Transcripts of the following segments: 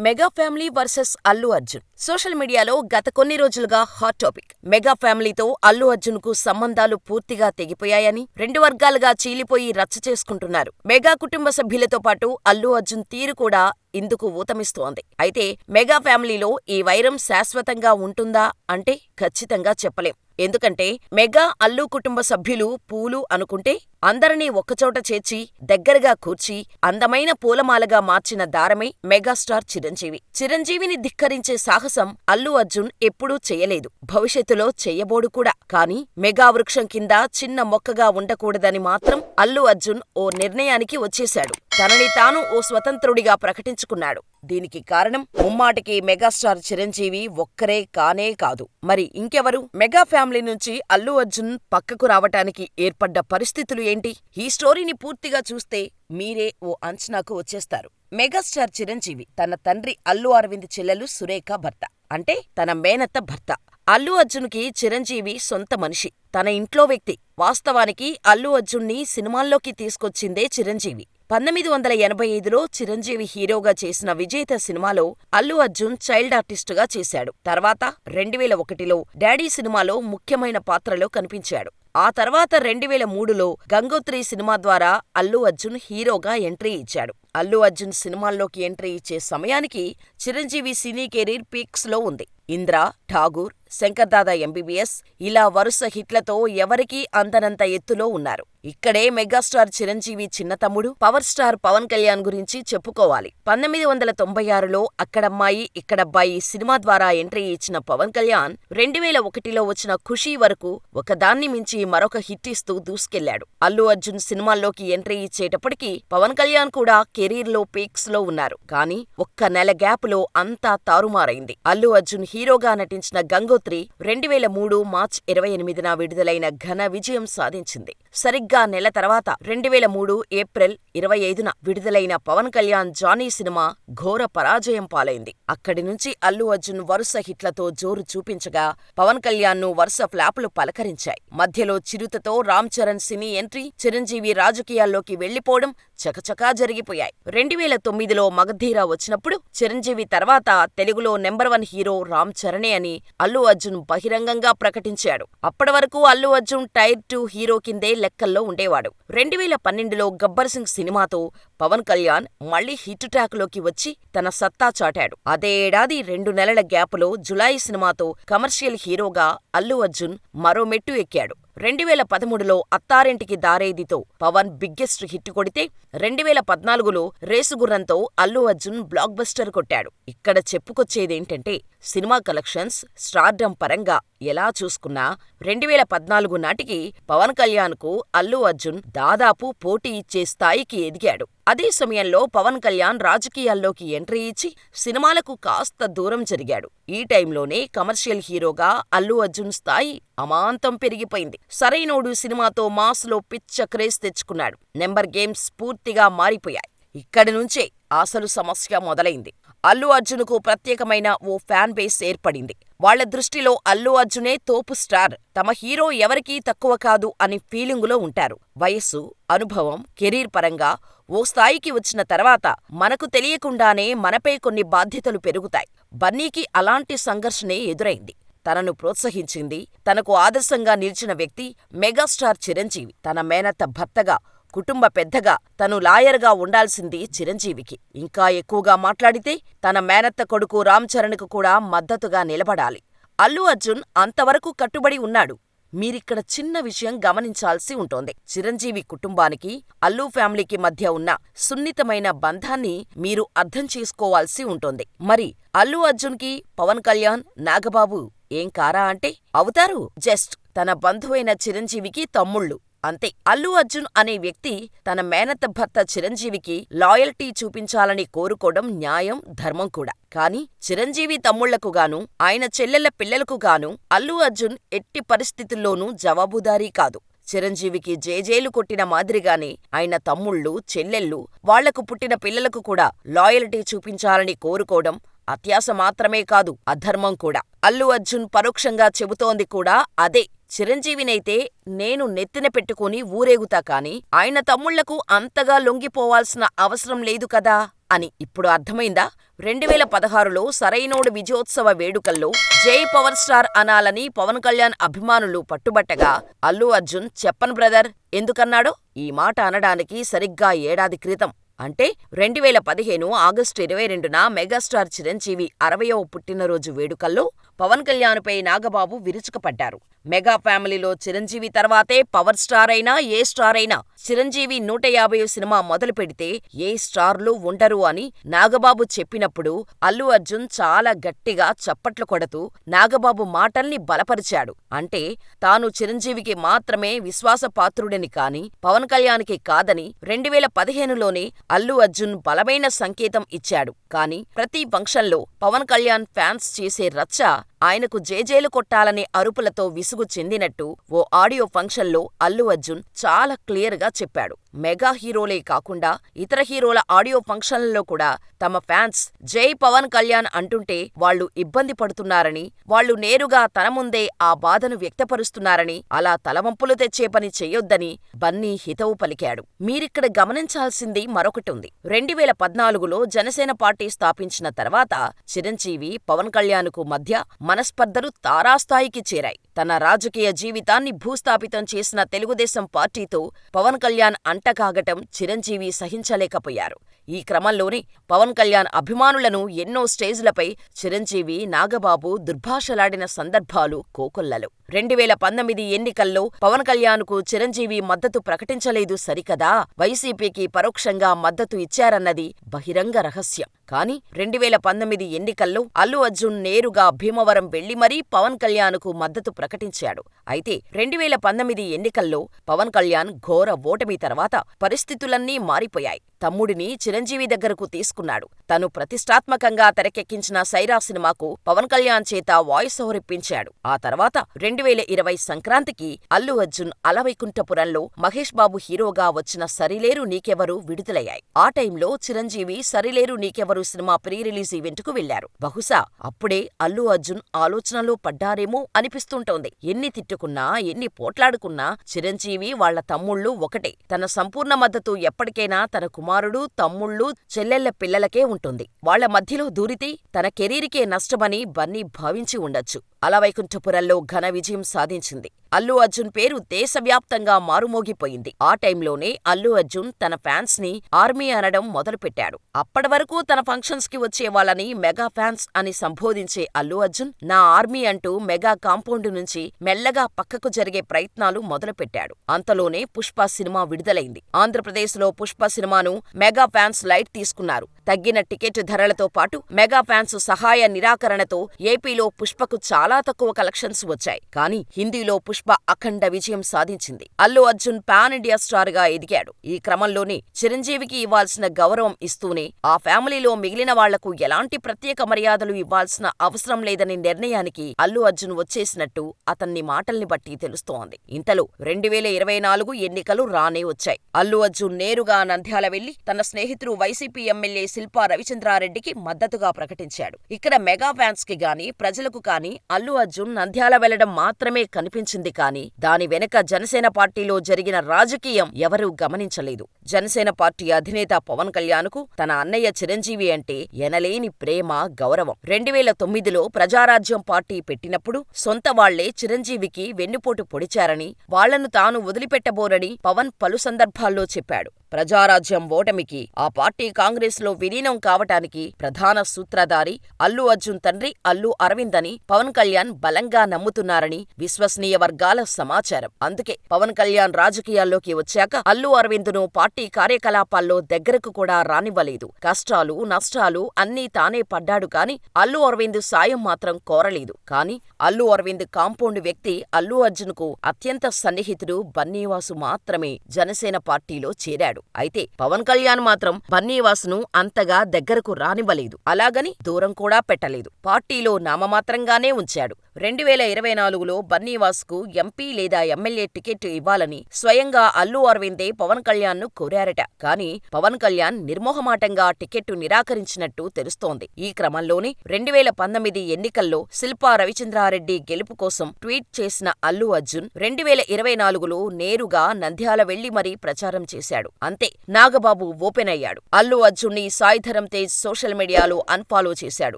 Mega family versus Allu Arjun social మీడియాలో గత కొన్ని రోజులుగా హాట్ టాపిక్. మెగా ఫ్యామిలీతో అల్లు అర్జున్ కు సంబంధాలు పూర్తిగా తెగిపోయాయని, రెండు వర్గాలుగా చీలిపోయి రచ్చ చేసుకుంటున్నారు. మెగా కుటుంబ సభ్యులతో పాటు అల్లు అర్జున్ తీరు కూడా ఇందుకు ఊతమిస్తోంది. అయితే మెగా ఫ్యామిలీలో ఈ వైరం శాశ్వతంగా ఉంటుందా అంటే ఖచ్చితంగా చెప్పలేం. ఎందుకంటే మెగా, అల్లు కుటుంబ సభ్యులు పూలు అనుకుంటే అందరినీ ఒక్కచోట చేర్చి దగ్గరగా కూర్చి అందమైన పూలమాలగా మార్చిన దారమే మెగాస్టార్ చిరంజీవి. చిరంజీవిని ధిక్కరించే సాహసం అల్లు అర్జున్ ఎప్పుడూ చెయ్యలేదు, భవిష్యత్తులో చెయ్యబోడు కూడా. కానీ మెగా వృక్షం కింద చిన్న మొక్కగా ఉండకూడదని మాత్రం అల్లు అర్జున్ ఓ నిర్ణయానికి వచ్చేశాడు. తనని తాను ఓ స్వతంత్రుడిగా ప్రకటించుకున్నాడు. దీనికి కారణం ముమ్మాటికి మెగాస్టార్ చిరంజీవి ఒక్కరే కానే కాదు. మరి ఇంకెవరు? మెగా ఫ్యామిలీ నుంచి అల్లు అర్జున్ పక్కకు రావటానికి ఏర్పడ్డ పరిస్థితులు ఏంటి? ఈ స్టోరీని పూర్తిగా చూస్తే మీరే ఓ అంచనాకు వచ్చేస్తారు. మెగాస్టార్ చిరంజీవి తన తండ్రి అల్లు అరవింద్ చెల్లెలు సురేఖ భర్త, అంటే తన మేనత్త భర్త. అల్లు అర్జున్కి చిరంజీవి సొంత మనిషి, తన ఇంట్లో వ్యక్తి. వాస్తవానికి అల్లు అర్జున్ని సినిమాల్లోకి తీసుకొచ్చిందే చిరంజీవి. 1985లో చిరంజీవి హీరోగా చేసిన విజేత సినిమాలో అల్లు అర్జున్ చైల్డ్ ఆర్టిస్టుగా చేశాడు. తర్వాత 2001లో డాడీ సినిమాలో ముఖ్యమైన పాత్రలో కనిపించాడు. ఆ తర్వాత 2003లో గంగోత్రి సినిమా ద్వారా అల్లు అర్జున్ హీరోగా ఎంట్రీ ఇచ్చాడు. అల్లు అర్జున్ సినిమాల్లోకి ఎంట్రీ ఇచ్చే సమయానికి చిరంజీవి సినీ కెరీర్ పీక్స్ లో ఉంది. ఇంద్ర, ఠాగూర్, శంకర్దాదా ఎంబీబీఎస్ ఇలా వరుస హిట్లతో ఎవరికీ అందనంత ఎత్తులో ఉన్నారు. ఇక్కడే మెగాస్టార్ చిరంజీవి చిన్న తమ్ముడు పవర్ స్టార్ పవన్ కళ్యాణ్ గురించి చెప్పుకోవాలి. 1996లో అక్కడమ్మాయి ఇక్కడబ్బాయి సినిమా ద్వారా ఎంట్రీ ఇచ్చిన పవన్ కళ్యాణ్ 2001లో వచ్చిన ఖుషీ వరకు ఒకదాన్ని మించి మరొక హిట్ ఇస్తూ దూసుకెళ్లాడు. అల్లు అర్జున్ సినిమాల్లోకి ఎంట్రీ ఇచ్చేటప్పటికి పవన్ కళ్యాణ్ కూడా కెరీర్ లో పీక్స్ లో ఉన్నారు. కానీ ఒక్క నెల గ్యాప్ లో అంతా తారుమారైంది. అల్లు అర్జున్ హీరోగా నటించిన గంగోత్రి 2003 మార్చ్ 28న విడుదలైన ఘన విజయం సాధించింది. సరిగ్గా నెల తర్వాత 2003 ఏప్రిల్ 25న విడుదలైన పవన్ కళ్యాణ్ జానీ సినిమా ఘోర పరాజయం పాలైంది. అక్కడి నుంచి అల్లు అర్జున్ వరుస హిట్లతో జోరు చూపించగా పవన్ కళ్యాణ్ ను వరుస ఫ్లాపులు పలకరించాయి. మధ్యలో చిరుతతో రామ్ చరణ్ సినీ ఎంట్రీ, చిరంజీవి రాజకీయాల్లోకి వెళ్లిపోవడం చకచకా జరిగిపోయాయి. 2009లో మగధీర వచ్చినప్పుడు చిరంజీవి తర్వాత తెలుగులో నెంబర్ 1 హీరో రామ్ చరణే అని అల్లు అర్జున్ బహిరంగంగా ప్రకటించాడు. అప్పటి వరకు అల్లు అర్జున్ టైర్ 2 హీరో కిందే లెక్కల్లో ఉండేవాడు. 2012లో గబ్బర్ సింగ్ సినిమాతో పవన్ కళ్యాణ్ మళ్లీ హిట్ ట్రాక్ లోకి వచ్చి తన సత్తా చాటాడు. అదే ఏడాది 2 నెలల గ్యాపులో జులాయి సినిమాతో కమర్షియల్ హీరోగా అల్లు అర్జున్ మరో మెట్టు ఎక్కాడు. 2013లో అత్తారింటికి దారేదితో పవన్ బిగ్గెస్ట్ హిట్ కొడితే 2014లో రేసుగుర్రంతో అల్లు అర్జున్ బ్లాక్ బస్టర్ కొట్టాడు. ఇక్కడ చెప్పుకొచ్చేదేంటంటే సినిమా కలెక్షన్స్, స్టార్డమ్ పరంగా ఎలా చూసుకున్నా 2014 నాటికి పవన్ కళ్యాణ్ కు అల్లు అర్జున్ దాదాపు పోటీ ఇచ్చే స్థాయికి ఎదిగాడు. అదే సమయంలో పవన్ కళ్యాణ్ రాజకీయాల్లోకి ఎంట్రీ ఇచ్చి సినిమాలకు కాస్త దూరం జరిగాడు. ఈ టైంలోనే కమర్షియల్ హీరోగా అల్లు అర్జున్ స్థాయి అమాంతం పెరిగిపోయింది. సరైనోడు సినిమాతో మాస్ లో పిచ్చ క్రేజ్ తెచ్చుకున్నాడు. నెంబర్ గేమ్స్ పూర్తిగా మారిపోయాయి. ఇక్కడి నుంచే అసలు సమస్య మొదలైంది. అల్లు అర్జున్కు ప్రత్యేకమైన ఓ ఫ్యాన్ బేస్ ఏర్పడింది. వాళ్ల దృష్టిలో అల్లు అర్జునే తోపు స్టార్, తమ హీరో ఎవరికీ తక్కువ కాదు అని ఫీలింగులో ఉంటారు. వయస్సు, అనుభవం, కెరీర్ పరంగా ఓ స్థాయికి వచ్చిన తర్వాత మనకు తెలియకుండానే మనపై కొన్ని బాధ్యతలు పెరుగుతాయి. బన్నీకి అలాంటి సంఘర్షణే ఎదురైంది. తనను ప్రోత్సహించింది, తనకు ఆదర్శంగా నిలిచిన వ్యక్తి మెగాస్టార్ చిరంజీవి. తన మేనత్త భర్తగా, కుటుంబ పెద్దగా తను లాయర్గా ఉండాల్సింది చిరంజీవికి. ఇంకా ఎక్కువగా మాట్లాడితే తన మేనత్త కొడుకు రామ్ చరణ్కు కూడా మద్దతుగా నిలబడాలి. అల్లు అర్జున్ అంతవరకు కట్టుబడి ఉన్నాడు. మీరిక్కడ చిన్న విషయం గమనించాల్సి ఉంటోంది. చిరంజీవి కుటుంబానికి, అల్లు ఫ్యామిలీకి మధ్య ఉన్న సున్నితమైన బంధాన్ని మీరు అర్థం చేసుకోవాల్సి ఉంటోంది. మరి అల్లు అర్జున్కి పవన్ కళ్యాణ్, నాగబాబు ఏం కారా అంటే అవుతారు. జస్ట్ తన బంధువైన చిరంజీవికి తమ్ముళ్ళు అంతే. అల్లు అర్జున్ అనే వ్యక్తి తన మేనత్త భర్త చిరంజీవికి లాయల్టీ చూపించాలని కోరుకోవడం న్యాయం, ధర్మం కూడా. కానీ చిరంజీవి తమ్ముళ్లకుగాను, ఆయన చెల్లెళ్ల పిల్లలకుగాను అల్లు అర్జున్ ఎట్టి పరిస్థితుల్లోనూ జవాబుదారీ కాదు. చిరంజీవికి జేజేలు కొట్టిన మాదిరిగానే ఆయన తమ్ముళ్ళు, చెల్లెళ్ళు, వాళ్లకు పుట్టిన పిల్లలకు కూడా లాయల్టీ చూపించాలని కోరుకోవడం అత్యాశ మాత్రమే కాదు, అధర్మం కూడా. అల్లు అర్జున్ పరోక్షంగా చెబుతోంది కూడా అదే. చిరంజీవినైతే నేను నెత్తిన పెట్టుకుని ఊరేగుతా కాని ఆయన తమ్ముళ్లకు అంతగా లొంగిపోవాల్సిన అవసరం లేదు కదా అని. ఇప్పుడు అర్థమైందా? 2016లో సరైనోడు విజయోత్సవ వేడుకల్లో జై పవర్ స్టార్ అనాలని పవన్ కళ్యాణ్ అభిమానులు పట్టుబట్టగా అల్లు అర్జున్ చెప్పను బ్రదర్ ఎందుకన్నాడో ఈ మాట అనడానికి సరిగ్గా ఏడాది క్రితం అంటే 2015 ఆగస్టు 22న మెగాస్టార్ చిరంజీవి 60వ పుట్టినరోజు వేడుకల్లో పవన్ కళ్యాణ్పై నాగబాబు విరుచుకుపడ్డారు. మెగా ఫ్యామిలీలో చిరంజీవి తర్వాతే పవర్ స్టార్ అయినా ఏ స్టార్ అయినా చిరంజీవి 150 సినిమా మొదలు పెడితే ఏ స్టార్లు ఉండరు అని నాగబాబు చెప్పినప్పుడు అల్లు అర్జున్ చాలా గట్టిగా చప్పట్లు కొడుతూ నాగబాబు మాటల్ని బలపరిచాడు. అంటే తాను చిరంజీవికి మాత్రమే విశ్వాసపాత్రుడిని కాని పవన్ కళ్యాణ్కి కాదని 2015లోనే అల్లు అర్జున్ బలమైన సంకేతం ఇచ్చాడు. కాని ప్రతి ఫంక్షన్లో పవన్ కళ్యాణ్ ఫ్యాన్స్ చేసే రచ్చ ఆయనకు జేజేలు కొట్టాలనే అరుపులతో విసుగు చెందినట్టు ఓ ఆడియో ఫంక్షన్లో అల్లు అర్జున్ చాలా క్లియర్గా చెప్పాడు. మెగా హీరోలే కాకుండా ఇతర హీరోల ఆడియో ఫంక్షన్లలో కూడా తమ ఫ్యాన్స్ జై పవన్ కళ్యాణ్ అంటుంటే వాళ్లు ఇబ్బంది పడుతున్నారని, వాళ్లు నేరుగా తన ముందే ఆ బాధను వ్యక్తపరుస్తున్నారని, అలా తలవంపులు తెచ్చే పని చెయ్యొద్దని బన్నీ హితవు పలికాడు. మీరిక్కడ గమనించాల్సింది మరొకటుంది. 2014లో జనసేన పార్టీ స్థాపించిన తర్వాత చిరంజీవి పవన్ కళ్యాణ్కు మధ్య మనస్పర్ధలు తారాస్థాయికి చేరాయి. తన రాజకీయ జీవితాన్ని భూస్థాపితం చేసిన తెలుగుదేశం పార్టీతో పవన్ కళ్యాణ్ అంటకాగటం చిరంజీవి సహించలేకపోయారు. ఈ క్రమంలోనే పవన్ కళ్యాణ్ అభిమానులను ఎన్నో స్టేజ్లపై చిరంజీవి, నాగబాబు దుర్భాషలాడిన సందర్భాలు కోకొల్లలు. 2019 ఎన్నికల్లో పవన్ కళ్యాణ్కు చిరంజీవి మద్దతు ప్రకటించలేదు సరికదా, వైసీపీకి పరోక్షంగా మద్దతు ఇచ్చారన్నది బహిరంగ రహస్యం. కాని 2019 ఎన్నికల్లో అల్లు అర్జున్ నేరుగా భీమవరం వెళ్లి మరీ పవన్ కళ్యాణ్కు మద్దతు ప్రకటించాడు. అయితే 2019 ఎన్నికల్లో పవన్ కళ్యాణ్ ఘోర ఓటమి తర్వాత పరిస్థితులన్నీ మారిపోయాయి. తమ్ముడిని చిరంజీవి దగ్గరకు తీసుకున్నాడు. తను ప్రతిష్టాత్మకంగా తెరకెక్కించిన సైరా సినిమాకు పవన్ కళ్యాణ్ చేత వాయిస్ ఓవర్ ఇప్పించాడు. ఆ తర్వాత 2020 సంక్రాంతికి అల్లు అర్జున్ అలవైకుంఠపురంలో మహేష్ బాబు హీరోగా వచ్చిన సరిలేరు నీకెవరు విడుదలయ్యాయి. ఆ టైంలో చిరంజీవి సరిలేరు నీకెవరు సినిమా ప్రీ రిలీజ్ ఈవెంట్కు వెళ్లారు. బహుశా అప్పుడే అల్లు అర్జున్ ఆలోచనలో పడ్డారేమో అనిపిస్తుంటోంది. ఎన్ని తిట్టుకున్నా, ఎన్ని పోట్లాడుకున్నా చిరంజీవి వాళ్ల తమ్ముళ్ళు ఒకటే. తన సంపూర్ణ మద్దతు ఎప్పటికైనా తన కుమారుడు, తమ్ముళ్ళు, చెల్లెళ్ల పిల్లలకే ఉంటుంది. వాళ్ల మధ్యలో దూరితే తన కెరీర్కే నష్టమని బన్నీ భావించి ఉండొచ్చు. అలవైకుంఠపురంలో ఘన విజయం సాధించింది. అల్లు అర్జున్ పేరు దేశవ్యాప్తంగా మారుమోగిపోయింది. ఆ టైంలోనే అల్లు అర్జున్ తన ఫ్యాన్స్ ని ఆర్మీ అనడం మొదలుపెట్టాడు. అప్పటివరకు తన ఫంక్షన్స్ కి వచ్చే వాళ్ళని మెగా ఫ్యాన్స్ అని సంబోధించే అల్లు అర్జున్ నా ఆర్మీ అంటూ మెగా కాంపౌండ్ నుంచి మెల్లగా పక్కకు జరిగే ప్రయత్నాలు మొదలుపెట్టాడు. అంతలోనే పుష్ప సినిమా విడుదలైంది. ఆంధ్రప్రదేశ్లో పుష్ప సినిమాను మెగా ఫ్యాన్స్ లైట్ తీసుకున్నారు. తగ్గిన టికెట్ ధరలతో పాటు మెగా ఫ్యాన్స్ సహాయ నిరాకరణతో ఏపీలో పుష్పకు చాలా తక్కువ కలెక్షన్స్ వచ్చాయి. కానీ హిందీలో పుష్ప అఖండ విజయం సాధించింది. Allu Arjun pan India star గా ఎదిగాడు. ఈ క్రమంలోనే చిరంజీవికి ఇవ్వాల్సిన గౌరవం ఇస్తూనే ఆ ఫ్యామిలీలో మిగిలిన వాళ్లకు ఎలాంటి ప్రత్యేక మర్యాదలు ఇవ్వాల్సిన అవసరం లేదనే నిర్ణయానికి అల్లు అర్జున్ వచ్చేసినట్టు అతన్ని మాటల్ని బట్టి తెలుస్తోంది. ఇంతలో 2024 ఎన్నికలు రానే వచ్చాయి. అల్లు అర్జున్ నేరుగా నంద్యాల వెళ్లి తన స్నేహితుడు వైసీపీ ఎమ్మెల్యే శిల్పా రవిచంద్రారెడ్డికి మద్దతుగా ప్రకటించాడు. ఇక్కడ మెగా ఫ్యాన్స్ కి గాని ప్రజలకు కాని అల్లు అర్జున్ నంద్యాల వెళ్లడం మాత్రమే కనిపించింది. కానీ దాని వెనక జనసేన పార్టీలో జరిగిన రాజకీయం ఎవరూ గమనించలేదు. జనసేన పార్టీ అధినేత పవన్ కళ్యాణ్కు తన అన్నయ్య చిరంజీవి అంటే ఎనలేని ప్రేమ, గౌరవం. 2009లో ప్రజారాజ్యం పార్టీ పెట్టినప్పుడు సొంత వాళ్లే చిరంజీవికి వెన్నుపోటు పొడిచారని, వాళ్లను తాను వదిలిపెట్టబోరని పవన్ పలు సందర్భాల్లో చెప్పాడు. ప్రజారాజ్యం ఓటమికి, ఆ పార్టీ కాంగ్రెస్ లో విలీనం కావటానికి ప్రధాన సూత్రధారి అల్లు అర్జున్ తండ్రి అల్లు అరవింద్ అని పవన్ కళ్యాణ్ బలంగా నమ్ముతున్నారని విశ్వసనీయ వర్గాల సమాచారం. అందుకే పవన్ కళ్యాణ్ రాజకీయాల్లోకి వచ్చాక అల్లు అరవింద్ను పార్టీ కార్యకలాపాల్లో దగ్గరకు కూడా రానివ్వలేదు. కష్టాలు, నష్టాలు అన్నీ తానే పడ్డాడు కాని అల్లు అరవింద్ సాయం మాత్రం కోరలేదు. కాని అల్లు అరవింద్ కాంపౌండ్ వ్యక్తి అల్లు అర్జున్ కు అత్యంత సన్నిహితుడు బన్నీవాసు మాత్రమే జనసేన పార్టీలో చేరాడు. అయితే పవన్ కళ్యాణ్ మాత్రం బన్నీవాసును అంతగా దగ్గరకు రానివ్వలేదు. అలాగని దూరం కూడా పెట్టలేదు. పార్టీలో నామమాత్రంగానే ఉంచాడు. 2024లో బన్నీవాసుకు ఎంపీ లేదా ఎమ్మెల్యే టికెట్ ఇవ్వాలని స్వయంగా అల్లు అరవిందే పవన్ కళ్యాణ్ను కోరారట. కానీ పవన్ కళ్యాణ్ నిర్మోహమాటంగా టికెట్టు నిరాకరించినట్టు తెలుస్తోంది. ఈ క్రమంలోనే 2019 ఎన్నికల్లో శిల్పా రవిచంద్రారెడ్డి గెలుపు కోసం ట్వీట్ చేసిన అల్లు అర్జున్ 2024లో నేరుగా నంద్యాల వెళ్లి మరీ ప్రచారం చేశాడు. అంతే, నాగబాబు ఓపెన్ అయ్యాడు. అల్లు అర్జున్ని సాయిధరమ్ తేజ్ సోషల్ మీడియాలో అన్ఫాలో చేశాడు.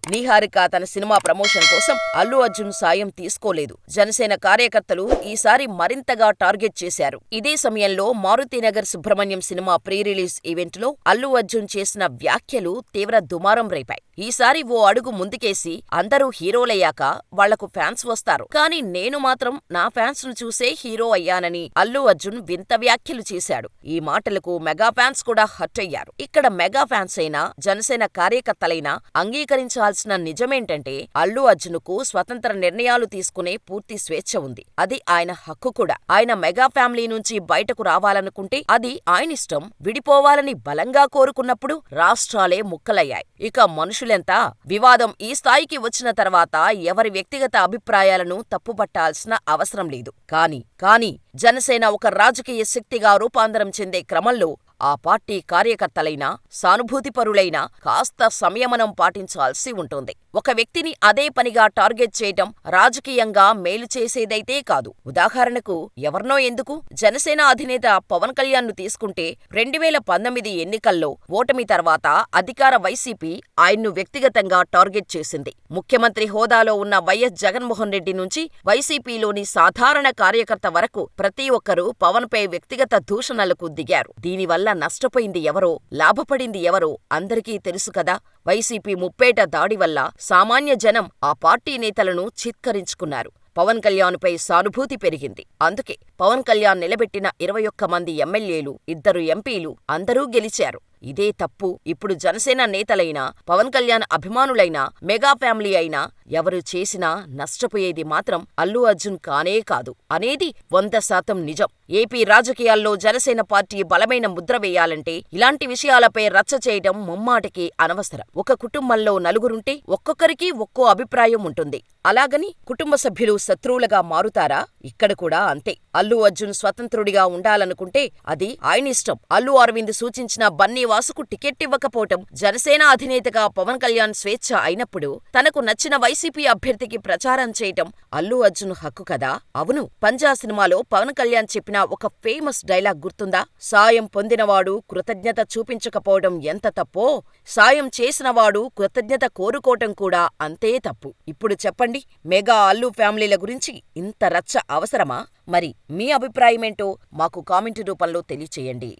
నిహారిక తన సినిమా ప్రమోషన్ కోసం అల్లు అర్జున్ సాయం తీసుకోలేదు. జనసేన కార్యకర్తలు ఈసారి మరింతగా టార్గెట్ చేశారు. ఇదే సమయంలో Maruthi Nagar Subrahmanyam cinema pre release ఈవెంట్లో అల్లు అర్జున్ చేసిన వ్యాఖ్యలు తీవ్ర దుమారం రేపాయి. ఈసారి ఓ అడుగు ముందుకేసి అందరూ హీరోలయ్యాక వాళ్లకు ఫ్యాన్స్ వస్తారు, కానీ నేను మాత్రం నా ఫ్యాన్స్ ను చూసే హీరో అయ్యానని అల్లు అర్జున్ వింత వ్యాఖ్యలు చేశాడు. ఈ మాటలకు మెగా ఫ్యాన్స్ కూడా హర్ట్ అయ్యారు. ఇక్కడ మెగా ఫ్యాన్స్ అయినా జనసేన కార్యకర్తలైనా అంగీకరించాల్సిన నిజమేంటంటే అల్లు అర్జున్కు స్వతంత్ర నిర్ణయాలు తీసుకునే పూర్తి స్వేచ్ఛ ఉంది. అది ఆయన హక్కు కూడా. ఆయన మెగా ఫ్యామిలీ నుంచి బయటకు రావాలనుకుంటే అది ఆయనిష్టం. విడిపోవాలని బలంగా కోరుకున్నప్పుడు రాష్ట్రాలే ముక్కలయ్యాయి. ఇక మనుషులెంత? వివాదం ఈ స్థాయికి వచ్చిన తర్వాత ఎవరి వ్యక్తిగత అభిప్రాయాలను తప్పుపట్టాల్సిన అవసరం లేదు. కానీ జనసేన ఒక రాజకీయ శక్తిగా రూపాంతరం చెందే క్రమంలో ఆ పార్టీ కార్యకర్తలైనా సానుభూతిపరులైనా కాస్త సంయమనం పాటించాల్సి ఉంటుంది. ఒక వ్యక్తిని అదే పనిగా టార్గెట్ చేయటం రాజకీయంగా మేలు చేసేదైతే కాదు. ఉదాహరణకు ఎవర్నో ఎందుకు, జనసేన అధినేత పవన్ కళ్యాణ్ను తీసుకుంటే 2019 ఎన్నికల్లో ఓటమి తర్వాత అధికార వైసీపీ ఆయన్ను వ్యక్తిగతంగా టార్గెట్ చేసింది. ముఖ్యమంత్రి హోదాలో ఉన్న వైఎస్ జగన్మోహన్ రెడ్డి నుంచి వైసీపీలోని సాధారణ కార్యకర్త వరకు ప్రతి ఒక్కరూ పవన్ పై వ్యక్తిగత దూషణలకు దిగారు. దీనివల్ల నష్టపోయింది ఎవరో, లాభపడింది ఎవరో అందరికీ తెలుసు కదా. వైసీపీ ముప్పేట దాడి వల్ల సామాన్య జనం ఆ పార్టీ నేతలను చిత్కరించుకున్నారు. పవన్ కళ్యాణ్పై సానుభూతి పెరిగింది. అందుకే పవన్ కళ్యాణ్ నిలబెట్టిన 21 మంది ఎమ్మెల్యేలు, 2 ఎంపీలు అందరూ గెలిచారు. ఇదే తప్పు ఇప్పుడు జనసేన నేతలైనా, పవన్ కళ్యాణ్ అభిమానులైనా, మెగా ఫ్యామిలీ అయినా ఎవరు చేసినా నష్టపోయేది మాత్రం అల్లు అర్జున్ కానే కాదు అనేది 100% నిజం. ఏపీ రాజకీయాల్లో జనసేన పార్టీ బలమైన ముద్ర వేయాలంటే ఇలాంటి విషయాలపై రచ్చ చేయడం ముమ్మాటికి అనవసరం. ఒక కుటుంబంలో నలుగురుంటే ఒక్కొక్కరికి ఒక్కో అభిప్రాయం ఉంటుంది. అలాగని కుటుంబ సభ్యులు శత్రువులుగా మారుతారా? ఇక్కడ కూడా అంతే. అల్లు అర్జున్ స్వతంత్రుడిగా ఉండాలనుకుంటే అది ఆయనిష్టం. అల్లు అరవింద్ సూచించిన బన్నీవాసుకు టికెట్ ఇవ్వకపోవటం జనసేన అధినేతగా పవన్ కళ్యాణ్ స్వేచ్ఛ అయినప్పుడు తనకు నచ్చిన వైసీపీ అభ్యర్థికి ప్రచారం చేయటం అల్లు అర్జున్ హక్కు కదా. అవును, పంజా సినిమాలో పవన్ కళ్యాణ్ చెప్పిన ఒక ఫేమస్ డైలాగ్ గుర్తుందా? సాయం పొందినవాడు కృతజ్ఞత చూపించకపోవడం ఎంత తప్పో, సాయం చేసినవాడు కృతజ్ఞత కోరుకోవటం కూడా అంతే తప్పు. ఇప్పుడు చెప్పండి, మెగా అల్లు ఫ్యామిలీల గురించి ఇంత రచ్చ అవసరమా? మరి మీ అభిప్రాయమేంటో మాకు కామెంటు రూపంలో తెలియచేయండి.